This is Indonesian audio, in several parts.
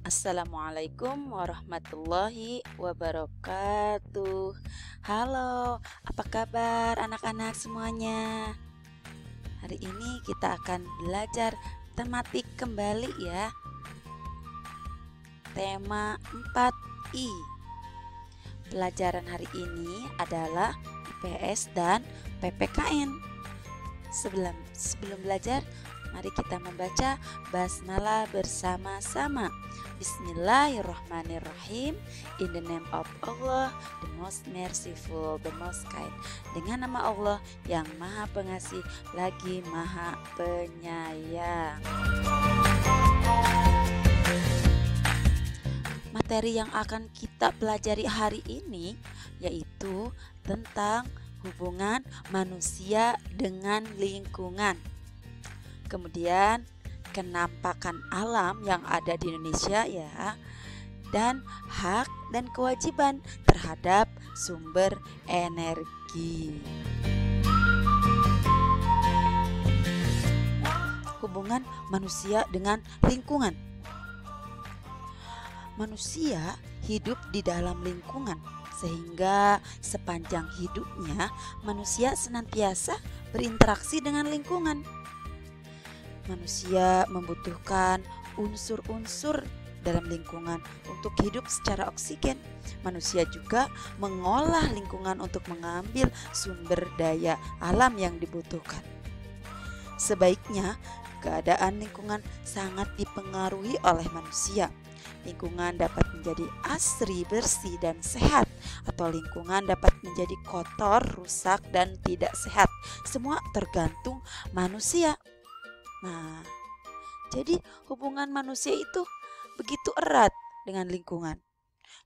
Assalamualaikum warahmatullahi wabarakatuh. Halo, apa kabar anak-anak semuanya? Hari ini kita akan belajar tematik kembali ya. Tema 4I. Pelajaran hari ini adalah IPS dan PPKN. Sebelum belajar, mari kita membaca basmalah bersama-sama. Bismillahirrahmanirrahim. In the name of Allah, the most merciful, the most kind. Dengan nama Allah yang maha pengasih lagi maha penyayang. Materi yang akan kita pelajari hari ini yaitu tentang hubungan manusia dengan lingkungan. Kemudian kenampakan alam yang ada di Indonesia ya, dan hak dan kewajiban terhadap sumber energi. Hubungan manusia dengan lingkungan. Manusia hidup di dalam lingkungan, sehingga sepanjang hidupnya manusia senantiasa berinteraksi dengan lingkungan. Manusia membutuhkan unsur-unsur dalam lingkungan untuk hidup secara oksigen. Manusia juga mengolah lingkungan untuk mengambil sumber daya alam yang dibutuhkan. Sebaiknya, keadaan lingkungan sangat dipengaruhi oleh manusia. Lingkungan dapat menjadi asri, bersih, dan sehat, atau lingkungan dapat menjadi kotor, rusak, dan tidak sehat. Semua tergantung manusia. Nah, jadi hubungan manusia itu begitu erat dengan lingkungan.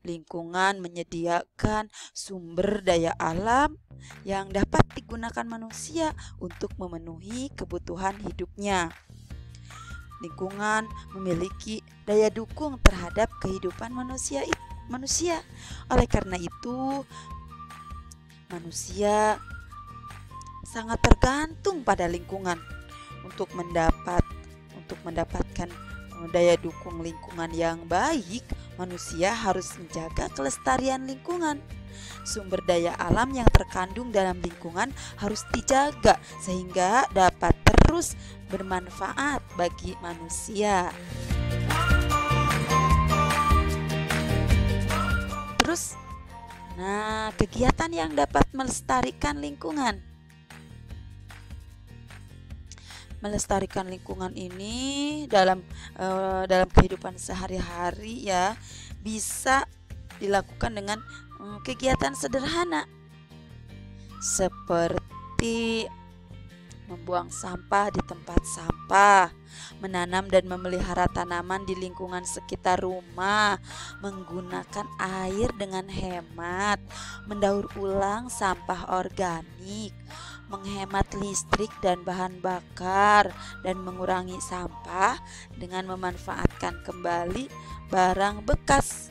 Lingkungan menyediakan sumber daya alam yang dapat digunakan manusia untuk memenuhi kebutuhan hidupnya. Lingkungan memiliki daya dukung terhadap kehidupan manusia. Oleh karena itu, manusia sangat tergantung pada lingkungan. Untuk mendapatkan daya dukung lingkungan yang baik, manusia harus menjaga kelestarian lingkungan. Sumber daya alam yang terkandung dalam lingkungan harus dijaga sehingga dapat terus bermanfaat bagi manusia. Terus, kegiatan yang dapat melestarikan lingkungan. Melestarikan lingkungan ini dalam kehidupan sehari-hari ya bisa dilakukan dengan kegiatan sederhana seperti membuang sampah di tempat sampah, menanam dan memelihara tanaman di lingkungan sekitar rumah, menggunakan air dengan hemat, mendaur ulang sampah organik, menghemat listrik dan bahan bakar, dan mengurangi sampah dengan memanfaatkan kembali barang bekas.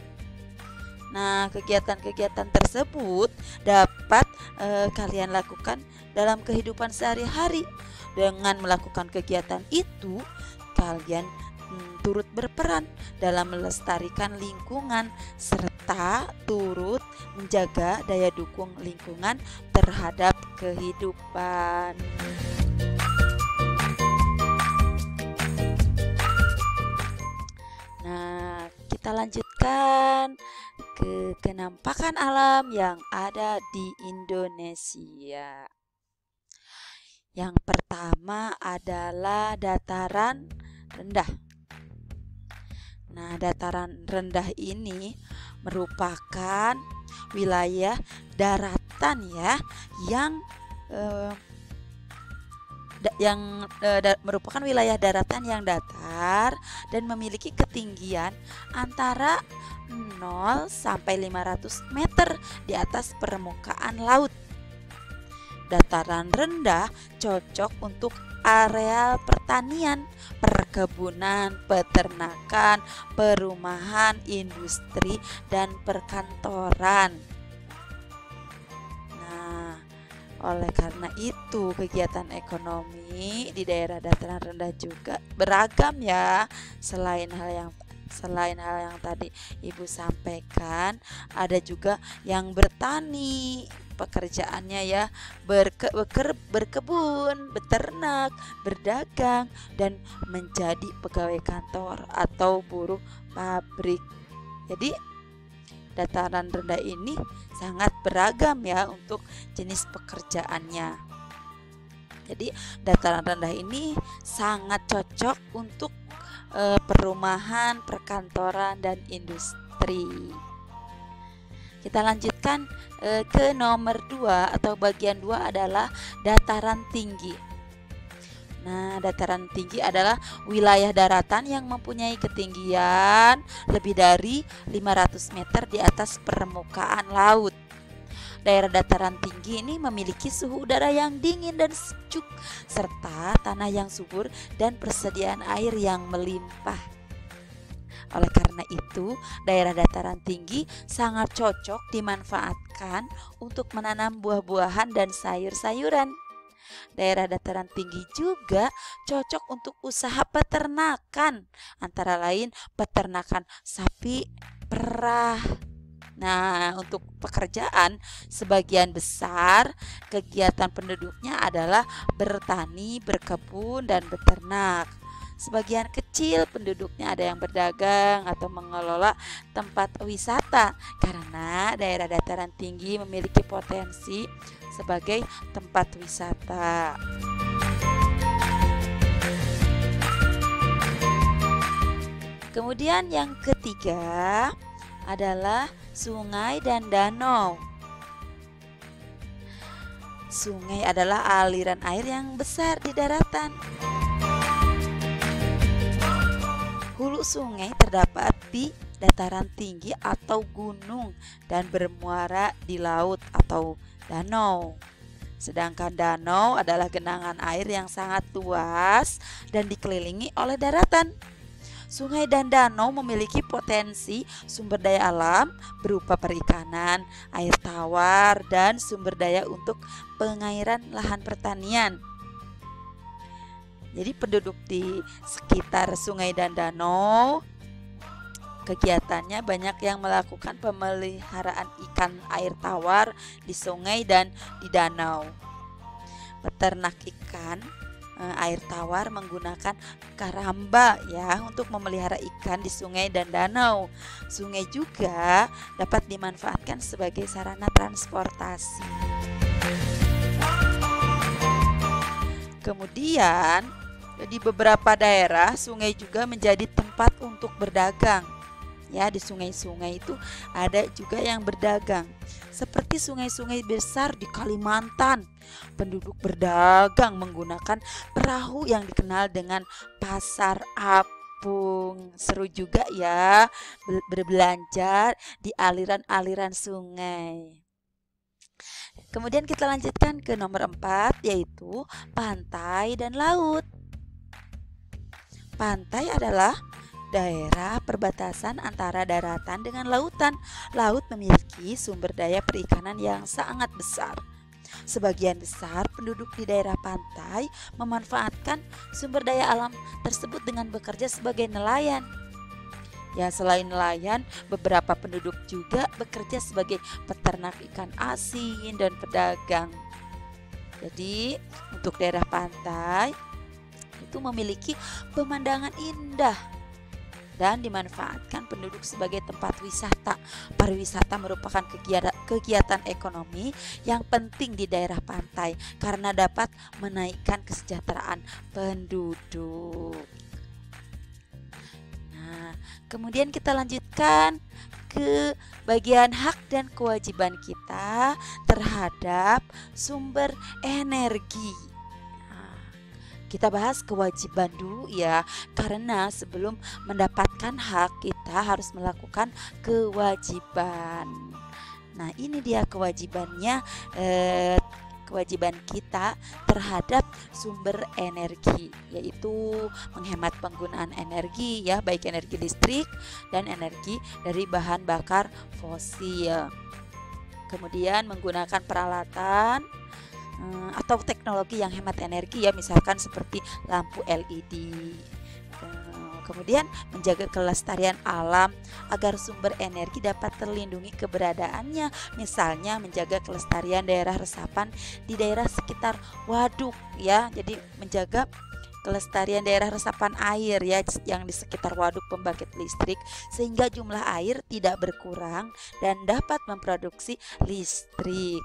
Nah, kegiatan-kegiatan tersebut dapat kalian lakukan dalam kehidupan sehari-hari. Dengan melakukan kegiatan itu, kalian turut berperan dalam melestarikan lingkungan serta turut menjaga daya dukung lingkungan terhadap kehidupan. Nah, kita lanjutkan ke kenampakan alam yang ada di Indonesia. Yang pertama adalah dataran rendah. Nah, dataran rendah ini merupakan wilayah daratan ya merupakan wilayah daratan yang datar dan memiliki ketinggian antara 0 sampai 500 meter di atas permukaan laut. Dataran rendah cocok untuk areal pertanian, perkebunan, peternakan, perumahan, industri, dan perkantoran. Nah, oleh karena itu kegiatan ekonomi di daerah dataran rendah juga beragam ya. Selain hal yang Selain hal yang tadi Ibu sampaikan, ada juga yang bertani, pekerjaannya ya berkebun, beternak, berdagang, dan menjadi pegawai kantor atau buruh pabrik. Jadi dataran rendah ini sangat beragam ya untuk jenis pekerjaannya. Jadi dataran rendah ini sangat cocok untuk perumahan, perkantoran, dan industri. Kita lanjutkan ke nomor 2 atau bagian 2 adalah dataran tinggi. Nah, dataran tinggi adalah wilayah daratan yang mempunyai ketinggian lebih dari 500 meter di atas permukaan laut. Daerah dataran tinggi ini memiliki suhu udara yang dingin dan sejuk, serta tanah yang subur dan persediaan air yang melimpah. Oleh karena itu, daerah dataran tinggi sangat cocok dimanfaatkan untuk menanam buah-buahan dan sayur-sayuran. Daerah dataran tinggi juga cocok untuk usaha peternakan, antara lain peternakan sapi perah. Nah, untuk pekerjaan, sebagian besar kegiatan penduduknya adalah bertani, berkebun, dan beternak. Sebagian kecil penduduknya ada yang berdagang atau mengelola tempat wisata, karena daerah dataran tinggi memiliki potensi sebagai tempat wisata. Kemudian yang ketiga adalah sungai dan danau. Sungai adalah aliran air yang besar di daratan. Hulu sungai terdapat di dataran tinggi atau gunung dan bermuara di laut atau danau. Sedangkan danau adalah genangan air yang sangat luas dan dikelilingi oleh daratan. Sungai dan danau memiliki potensi sumber daya alam berupa perikanan, air tawar, dan sumber daya untuk pengairan lahan pertanian. Jadi penduduk di sekitar sungai dan danau, kegiatannya banyak yang melakukan pemeliharaan ikan air tawar di sungai dan di danau. Peternak ikan air tawar menggunakan karamba ya untuk memelihara ikan di sungai dan danau. Sungai juga dapat dimanfaatkan sebagai sarana transportasi. Kemudian di beberapa daerah sungai juga menjadi tempat untuk berdagang. Ya, di sungai-sungai itu ada juga yang berdagang. Seperti sungai-sungai besar di Kalimantan, penduduk berdagang menggunakan perahu yang dikenal dengan pasar apung. Seru juga ya berbelanja di aliran-aliran sungai. Kemudian kita lanjutkan ke nomor 4, yaitu pantai dan laut. Pantai adalah daerah perbatasan antara daratan dengan lautan. Laut memiliki sumber daya perikanan yang sangat besar. Sebagian besar penduduk di daerah pantai memanfaatkan sumber daya alam tersebut dengan bekerja sebagai nelayan. Ya, selain nelayan, beberapa penduduk juga bekerja sebagai peternak ikan asin dan pedagang. Jadi, untuk daerah pantai itu memiliki pemandangan indah dan dimanfaatkan penduduk sebagai tempat wisata. Pariwisata merupakan kegiatan ekonomi yang penting di daerah pantai karena dapat menaikkan kesejahteraan penduduk. Nah, kemudian kita lanjutkan ke bagian hak dan kewajiban kita terhadap sumber energi. Kita bahas kewajiban dulu ya, karena sebelum mendapatkan hak kita harus melakukan kewajiban. Nah, ini dia kewajibannya, kewajiban kita terhadap sumber energi, yaitu menghemat penggunaan energi ya, baik energi listrik dan energi dari bahan bakar fosil. Kemudian menggunakan peralatan atau teknologi yang hemat energi ya, misalkan seperti lampu LED. Kemudian menjaga kelestarian alam agar sumber energi dapat terlindungi keberadaannya. Misalnya menjaga kelestarian daerah resapan di daerah sekitar waduk ya. Jadi menjaga kelestarian daerah resapan air ya yang di sekitar waduk pembangkit listrik sehingga jumlah air tidak berkurang dan dapat memproduksi listrik.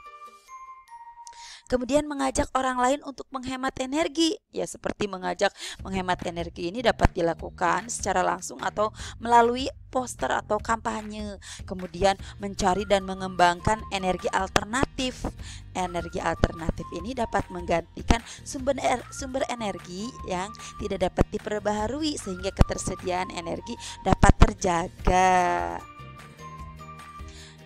Kemudian mengajak orang lain untuk menghemat energi. Ya seperti mengajak menghemat energi ini dapat dilakukan secara langsung atau melalui poster atau kampanye. Kemudian mencari dan mengembangkan energi alternatif. Energi alternatif ini dapat menggantikan sumber energi yang tidak dapat diperbaharui sehingga ketersediaan energi dapat terjaga.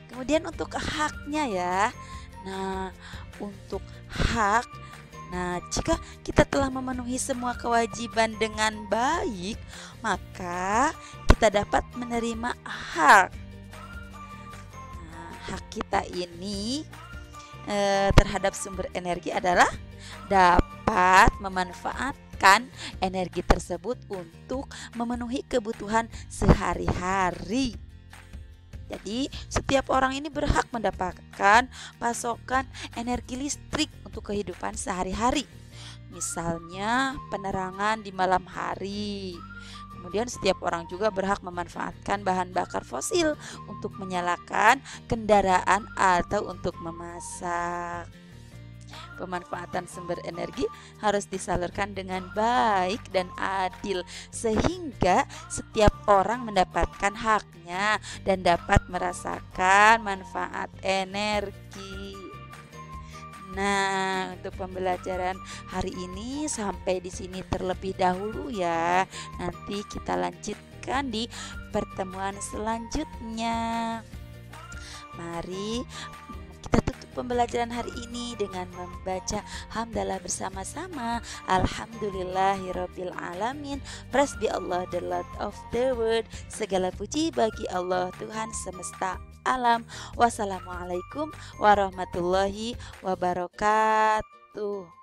Kemudian untuk haknya ya. Nah, untuk hak, jika kita telah memenuhi semua kewajiban dengan baik, maka kita dapat menerima hak. Hak kita ini terhadap sumber energi adalah dapat memanfaatkan energi tersebut untuk memenuhi kebutuhan sehari-hari. Jadi setiap orang ini berhak mendapatkan pasokan energi listrik untuk kehidupan sehari-hari. Misalnya penerangan di malam hari. Kemudian setiap orang juga berhak memanfaatkan bahan bakar fosil untuk menyalakan kendaraan atau untuk memasak. Pemanfaatan sumber energi harus disalurkan dengan baik dan adil sehingga setiap orang mendapatkan haknya dan dapat merasakan manfaat energi. Nah, untuk pembelajaran hari ini sampai di sini terlebih dahulu ya. Nanti kita lanjutkan di pertemuan selanjutnya. Mari kita tutup pembelajaran hari ini dengan membaca hamdalah bersama-sama. Alhamdulillahirabbil alamin. Praise be Allah, the Lord of the world. Segala puji bagi Allah, Tuhan semesta alam. Wassalamualaikum warahmatullahi wabarakatuh.